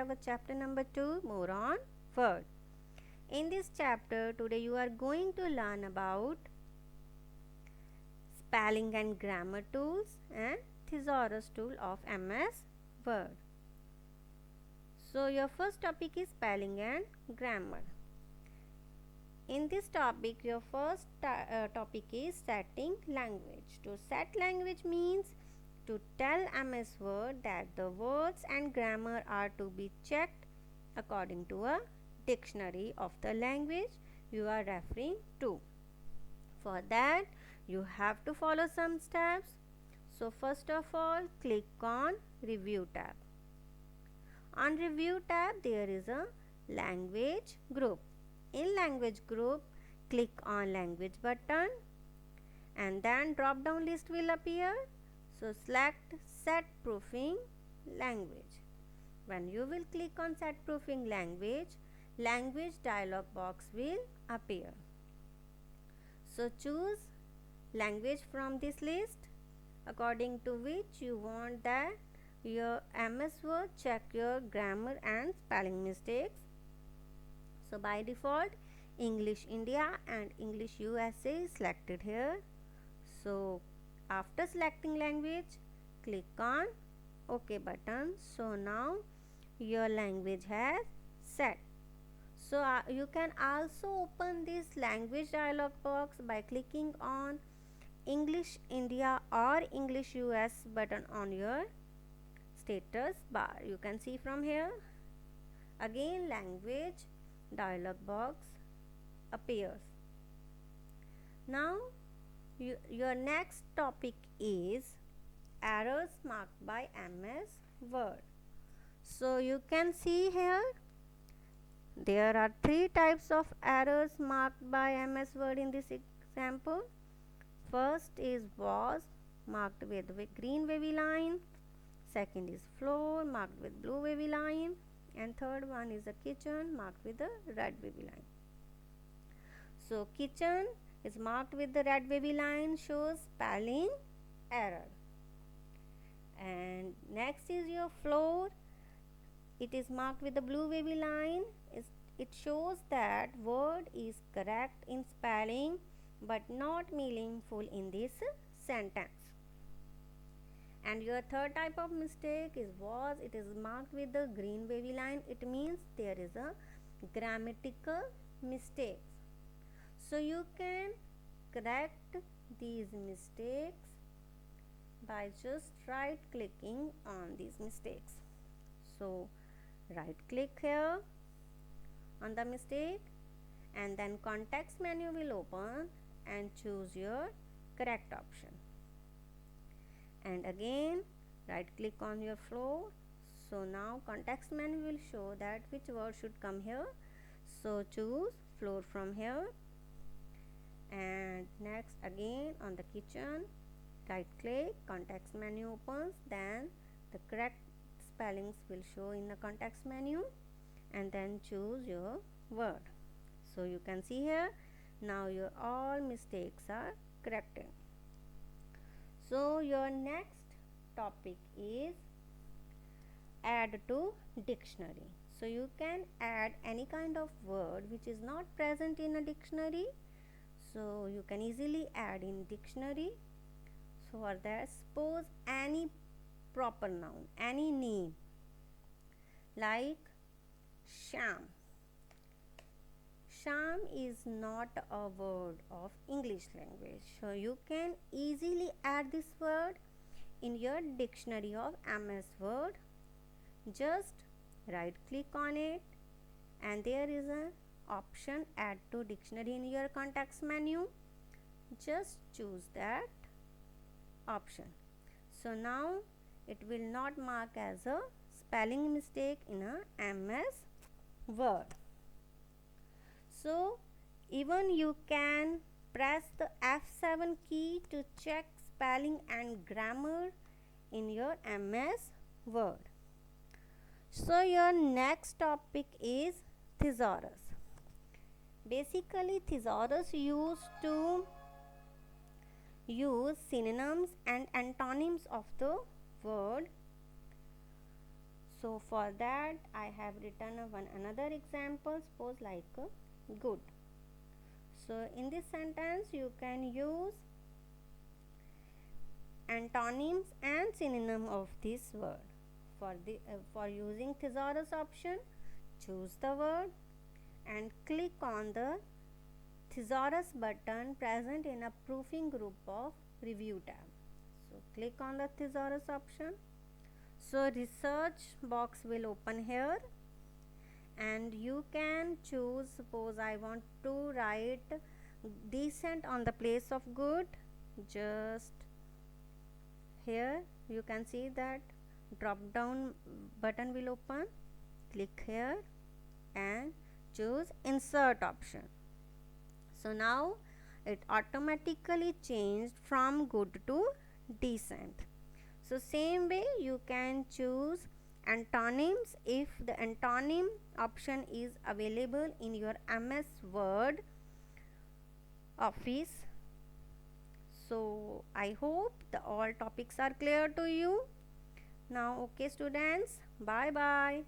our chapter number 2, more on word. In this chapter today you are going to learn about spelling and grammar tools and thesaurus tool of MS Word. So your first topic is spelling and grammar. In this topic your first topic is setting language. To set language means to tell MS Word that the words and grammar are to be checked according to a dictionary of the language you are referring to. For that you have to follow some steps. So first of all, click on Review tab. On Review tab there is a language group. In language group, click on language button and then drop down list will appear. So select set proofing language. When you will click on set proofing language dialog box will appear. So choose language from this list according to which you want that your MS Word check your grammar and spelling mistakes. So by default English India and English USA is selected here. So after selecting language, click on OK button. So now your language has set. So you can also open this language dialog box by clicking on English India or English US button on your status bar. You can see from here. Again language dialog box appears. Now your next topic is errors marked by MS Word. So you can see here there are three types of errors marked by MS Word in this example. First is was marked with green wavy line. Second is floor marked with blue wavy line. And third one is a kitchen marked with a red wavy line. So kitchen is marked with the red wavy line, shows spelling error. And next is your floor. It is marked with the blue wavy line. It shows that word is correct in spelling but not meaningful in this sentence. And your third type of mistake is was. It is marked with the green wavy line. It means there is a grammatical mistake. So you can correct these mistakes by just right clicking on these mistakes. So right click here on the mistake and then context menu will open and choose your correct option. And again right click on your floor. So now context menu will show that which word should come here. So choose floor from here. And next again on the kitchen, right click, context menu opens, then the correct spellings will show in the context menu and then choose your word. So you can see here now your all mistakes are corrected. So your next topic is add to dictionary. So you can add any kind of word which is not present in a dictionary. So you can easily add in dictionary. So for that, suppose any proper noun, any name like Sham. Sham is not a word of English language. So you can easily add this word in your dictionary of MS Word. Just right click on it and there is an option add to dictionary in your context menu. Just choose that option. So now it will not mark as a spelling mistake in a MS Word. So even you can press the F7 key to check spelling and grammar in your MS Word. So your next topic is thesaurus. Basically thesaurus used to use synonyms and antonyms of the word. So for that I have written another example, suppose like good. So in this sentence you can use antonyms and synonym of this word. For using thesaurus option, choose the word and click on the thesaurus button present in a proofing group of review tab. So click on the thesaurus option. So research box will open here and you can choose, suppose I want to write decent on the place of good. Just here you can see that drop down button will open. Click here and choose insert option. So now it automatically changed from good to decent. So same way you can choose antonyms if the antonym option is available in your MS Word Office. So I hope the all topics are clear to you. Now okay students, bye bye.